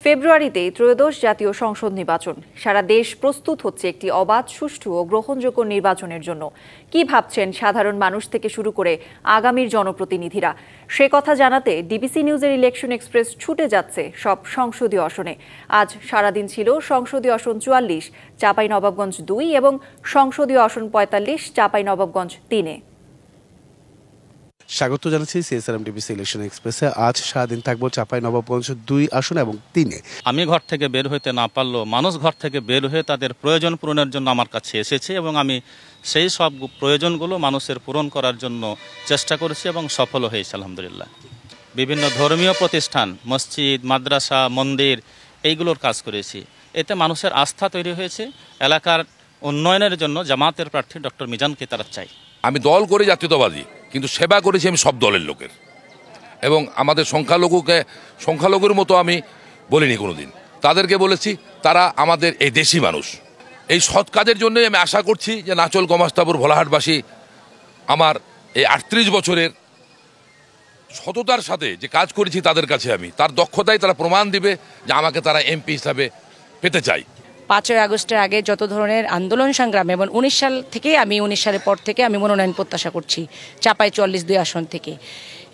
ফেব্রুয়ারিতে ত্রয়োদশ জাতীয় সংসদ নির্বাচন। সারা দেশ প্রস্তুত হচ্ছে একটি অবাধ, সুষ্ঠু ও গ্রহণযোগ্য নির্বাচনের জন্য। কি ভাবছেন সাধারণ মানুষ থেকে শুরু করে আগামীর জনপ্রতিনিধিরা? সে কথা জানাতে ডিবিসি নিউজের ইলেকশন এক্সপ্রেস ছুটে যাচ্ছে সব সংসদীয় আসনে। আজ সারাদিন ছিল সংসদীয় আসন ৪৪, চাঁপাইনবাবগঞ্জ ২ এবং সংসদীয় আসন ৪৫, চাঁপাইনবাবগঞ্জ ৩-এ। স্বাগত জানাচ্ছি সিএসআরএম ডিবিসি ইলেকশন এক্সপ্রেসে। আজ সারাদিন থাকবো চাঁপাইনবাবগঞ্জ ২ আসন এবং ৩-এ। আমি ঘর থেকে বের হইতে না পারলেও মানুষ ঘর থেকে বের হয়ে তাদের প্রয়োজন পূরণের জন্য আমার কাছে এসেছে এবং আমি সেই সব প্রয়োজনগুলো মানুষের পূরণ করার জন্য চেষ্টা করেছি এবং সফল হয়েছি আলহামদুলিল্লাহ। বিভিন্ন ধর্মীয় প্রতিষ্ঠান, মসজিদ, মাদ্রাসা, মন্দির এইগুলোর কাজ করেছি। এতে মানুষের আস্থা তৈরি হয়েছে। এলাকার উন্নয়নের জন্য জামাতের প্রার্থী ডক্টর মিজানকে তারা চাই। আমি দল করে জাতীয়তাবাদী, কিন্তু সেবা করেছি আমি সব দলের লোকের, এবং আমাদের সংখ্যালঘুর মতো আমি বলিনি কোনোদিন। তাদেরকে বলেছি তারা আমাদের এই দেশি মানুষ। এই সৎ কাজের জন্যই আমি আশা করছি যে নাচল, গমাস্তাপুর, ভোলাহাটবাসী আমার এই ৩৮ বছরের সততার সাথে যে কাজ করেছি তাদের কাছে আমি তার দক্ষতায় তারা প্রমাণ দিবে যে আমাকে তারা এমপি হিসাবে পেতে চাই। ৫ই আগস্টের আগে যত ধরনের আন্দোলন সংগ্রাম এবং ১৯ সাল থেকে আমি ১৯ সালের পর থেকে আমি মনোনয়ন প্রত্যাশা করছি চাঁপাই ৪৪-২ আসন থেকে।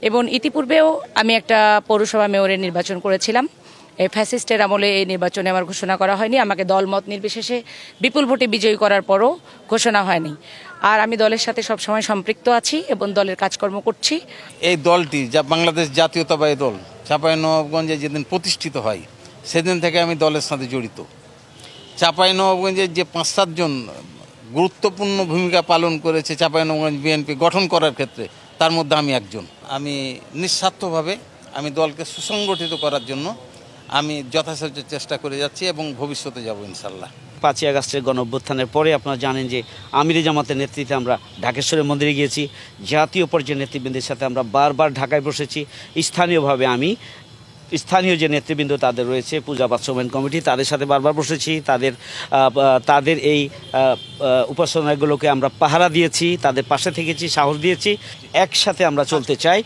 এবং ইতিপূর্বেও আমি একটা পৌরসভা মেয়রের নির্বাচন করেছিলাম। এই ফ্যাসিস্টের আমলে এই নির্বাচনে আমার ঘোষণা করা হয়নি। আমাকে দলমত নির্বিশেষে বিপুল ভোটে বিজয়ী করার পরও ঘোষণা হয়নি। আর আমি দলের সাথে সবসময় সম্পৃক্ত আছি এবং দলের কাজকর্ম করছি। এই দলটি যা বাংলাদেশ জাতীয়তাবাদী দল চাঁপাইনবাবগঞ্জে যেদিন প্রতিষ্ঠিত হয় সেদিন থেকে আমি দলের সাথে জড়িত। চাঁপাইনবাবগঞ্জের যে ৫-৭ জন গুরুত্বপূর্ণ ভূমিকা পালন করেছে চাঁপাইনবাবগঞ্জ বিএনপি গঠন করার ক্ষেত্রে, তার মধ্যে আমি একজন। আমি নিঃস্বার্থভাবে আমি দলকে সুসংগঠিত করার জন্য আমি যথাসাধ্য চেষ্টা করে যাচ্ছি এবং ভবিষ্যতে যাব ইনশাল্লাহ। ৫ই আগস্টের গণঅভ্যুত্থানের পরে আপনারা জানেন যে আমিরে জামাতের নেতৃত্বে আমরা ঢাকেশ্বরের মন্দিরে গিয়েছি। জাতীয় পর্যায়ের নেতৃবৃন্দের সাথে আমরা বারবার ঢাকায় বসেছি। স্থানীয়ভাবে স্থানীয় যে নেতৃবৃন্দ তাদের রয়েছে, পূজা বাস্তবায়ন কমিটি, তাদের সাথে বারবার বসেছি। তাদের এই উপাসনাগুলোকে আমরা পাহারা দিয়েছি, তাদের পাশে থেকেছি, সাহস দিয়েছি। একসাথে আমরা চলতে চাই।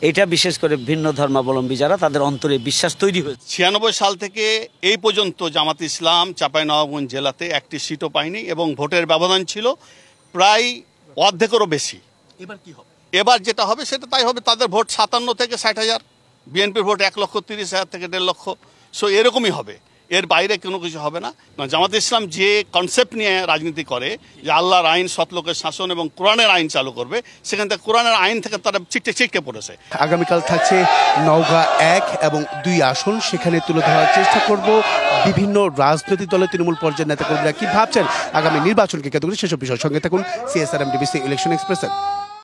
এটা বিশেষ করে ভিন্ন ধর্মাবলম্বী যারা, তাদের অন্তরে বিশ্বাস তৈরি হয়েছে। ৯৬ সাল থেকে এই পর্যন্ত জামাত ইসলাম চাঁপাইনবাবগঞ্জ জেলাতে একটি সিটও পায়নি এবং ভোটের ব্যবধান ছিল প্রায় অর্ধেকেরও বেশি। এবার কি হবে? এবার যেটা হবে সেটা তাই হবে। তাদের ভোট ৫৭ থেকে ৬০,০০০, বিএনপির ভোট ১,৩০,০০০ থেকে ১.৫ লক্ষ। সো এরকমই হবে, এর বাইরে কোনো কিছু হবে না। জামাত ইসলাম যে কনসেপ্ট নিয়ে রাজনীতি করে যে আল্লাহর আইন, সৎলোকের শাসন এবং কোরআনের আইন চালু করবে, সেখান থেকে কোরআনের আইন থেকে তারা ছিটকে পড়েছে। আগামীকাল থাকছে নওগাঁ ১ এবং ২ আসন, সেখানে তুলে ধরার চেষ্টা করব বিভিন্ন রাজনৈতিক দলের তৃণমূল পর্যায়ের নেতাকর্মীরা কি ভাবছেন আগামী নির্বাচনকে কেন্দ্র করে। সেসব বিষয়ের সঙ্গে থাকুন সিএসআরএম ডিবিসি ইলেকশন এক্সপ্রেসে।